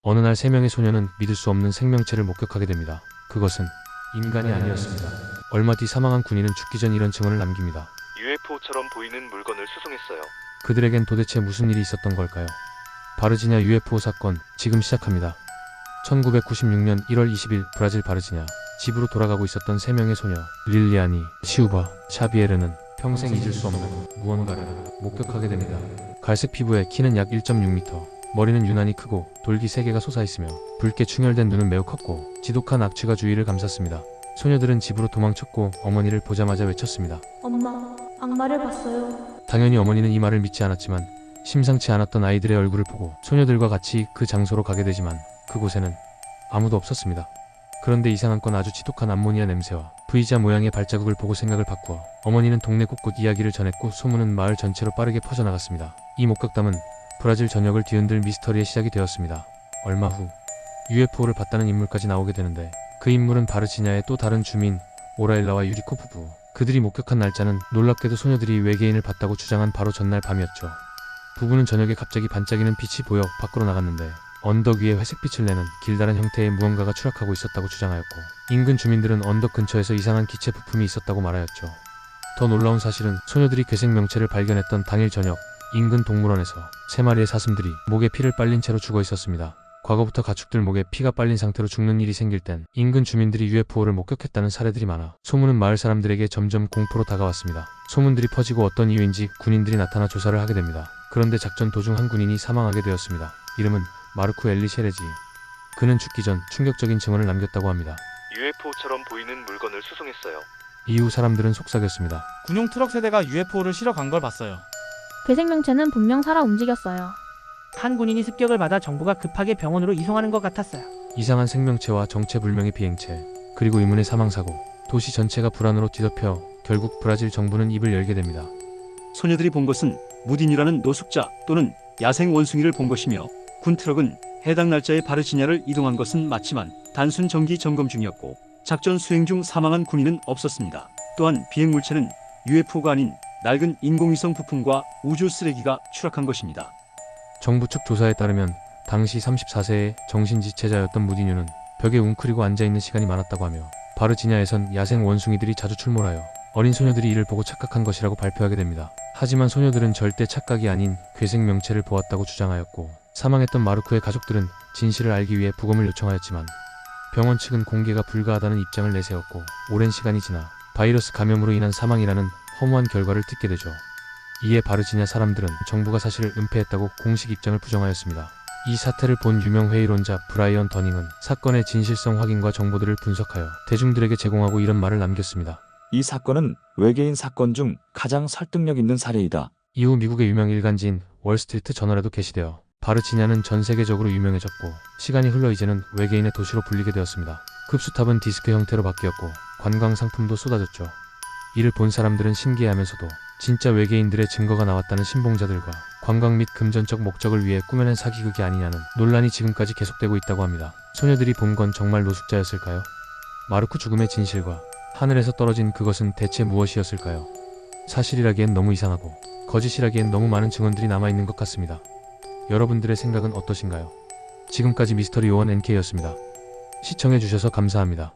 어느 날 세 명의 소녀는 믿을 수 없는 생명체를 목격하게 됩니다. 그것은 인간이 아니었습니다. 얼마 뒤 사망한 군인은 죽기 전 이런 증언을 남깁니다. UFO처럼 보이는 물건을 수송했어요. 그들에겐 도대체 무슨 일이 있었던 걸까요? 바르지냐 UFO 사건 지금 시작합니다. 1996년 1월 20일 브라질 바르지냐 집으로 돌아가고 있었던 세 명의 소녀 릴리아니, 시우바, 샤비에르는 평생 잊을 수 없는 무언가를 목격하게 됩니다. 갈색 피부에 키는 약 1.6m, 머리는 유난히 크고 돌기 3개가 솟아있으며 붉게 충혈된 눈은 매우 컸고 지독한 악취가 주위를 감쌌습니다. 소녀들은 집으로 도망쳤고 어머니를 보자마자 외쳤습니다. 엄마, 악마를 봤어요. 당연히 어머니는 이 말을 믿지 않았지만 심상치 않았던 아이들의 얼굴을 보고 소녀들과 같이 그 장소로 가게 되지만 그곳에는 아무도 없었습니다. 그런데 이상한 건 아주 지독한 암모니아 냄새와 V자 모양의 발자국을 보고 생각을 바꾸어 어머니는 동네 곳곳 이야기를 전했고 소문은 마을 전체로 빠르게 퍼져나갔습니다. 이 목격담은 브라질 전역을 뒤흔들 미스터리의 시작이 되었습니다. 얼마 후 UFO를 봤다는 인물까지 나오게 되는데 그 인물은 바르지냐의 또 다른 주민 오라일라와 유리코 부부. 그들이 목격한 날짜는 놀랍게도 소녀들이 외계인을 봤다고 주장한 바로 전날 밤이었죠. 부부는 저녁에 갑자기 반짝이는 빛이 보여 밖으로 나갔는데 언덕 위에 회색빛을 내는 길다란 형태의 무언가가 추락하고 있었다고 주장하였고 인근 주민들은 언덕 근처에서 이상한 기체 부품이 있었다고 말하였죠. 더 놀라운 사실은 소녀들이 괴생 명체를 발견했던 당일 저녁 인근 동물원에서 3마리의 사슴들이 목에 피를 빨린 채로 죽어 있었습니다. 과거부터 가축들 목에 피가 빨린 상태로 죽는 일이 생길 땐 인근 주민들이 UFO를 목격했다는 사례들이 많아 소문은 마을 사람들에게 점점 공포로 다가왔습니다. 소문들이 퍼지고 어떤 이유인지 군인들이 나타나 조사를 하게 됩니다. 그런데 작전 도중 한 군인이 사망하게 되었습니다. 이름은 마르쿠 엘리 셰레지. 그는 죽기 전 충격적인 증언을 남겼다고 합니다. UFO처럼 보이는 물건을 수송했어요. 이후 사람들은 속삭였습니다. 군용 트럭 세대가 UFO를 실어 간 걸 봤어요. 괴생명체는 분명 살아 움직였어요. 한 군인이 습격을 받아 정부가 급하게 병원으로 이송하는 것 같았어요. 이상한 생명체와 정체불명의 비행체, 그리고 의문의 사망사고, 도시 전체가 불안으로 뒤덮여 결국 브라질 정부는 입을 열게 됩니다. 소녀들이 본 것은 무딘이라는 노숙자 또는 야생 원숭이를 본 것이며 군 트럭은 해당 날짜에 바르지냐를 이동한 것은 맞지만 단순 정기 점검 중이었고 작전 수행 중 사망한 군인은 없었습니다. 또한 비행 물체는 UFO가 아닌 낡은 인공위성 부품과 우주 쓰레기가 추락한 것입니다. 정부 측 조사에 따르면 당시 34세의 정신지체자였던 무디뉴는 벽에 웅크리고 앉아있는 시간이 많았다고 하며 바르지냐에선 야생 원숭이들이 자주 출몰하여 어린 소녀들이 이를 보고 착각한 것이라고 발표하게 됩니다. 하지만 소녀들은 절대 착각이 아닌 괴생 명체를 보았다고 주장하였고 사망했던 마르쿠의 가족들은 진실을 알기 위해 부검을 요청하였지만 병원 측은 공개가 불가하다는 입장을 내세웠고 오랜 시간이 지나 바이러스 감염으로 인한 사망이라는 허무한 결과를 듣게 되죠. 이에 바르지냐 사람들은 정부가 사실을 은폐했다고 공식 입장을 부정하였습니다. 이 사태를 본 유명 회의론자 브라이언 더닝은 사건의 진실성 확인과 정보들을 분석하여 대중들에게 제공하고 이런 말을 남겼습니다. 이 사건은 외계인 사건 중 가장 설득력 있는 사례이다. 이후 미국의 유명 일간지인 월스트리트 저널에도 게시되어 바르지냐는 전 세계적으로 유명해졌고 시간이 흘러 이제는 외계인의 도시로 불리게 되었습니다. 급수탑은 디스크 형태로 바뀌었고 관광 상품도 쏟아졌죠. 이를 본 사람들은 신기해하면서도 진짜 외계인들의 증거가 나왔다는 신봉자들과 관광 및 금전적 목적을 위해 꾸며낸 사기극이 아니냐는 논란이 지금까지 계속되고 있다고 합니다. 소녀들이 본 건 정말 노숙자였을까요? 마르쿠 죽음의 진실과 하늘에서 떨어진 그것은 대체 무엇이었을까요? 사실이라기엔 너무 이상하고 거짓이라기엔 너무 많은 증언들이 남아있는 것 같습니다. 여러분들의 생각은 어떠신가요? 지금까지 미스터리 요원 NK였습니다. 시청해주셔서 감사합니다.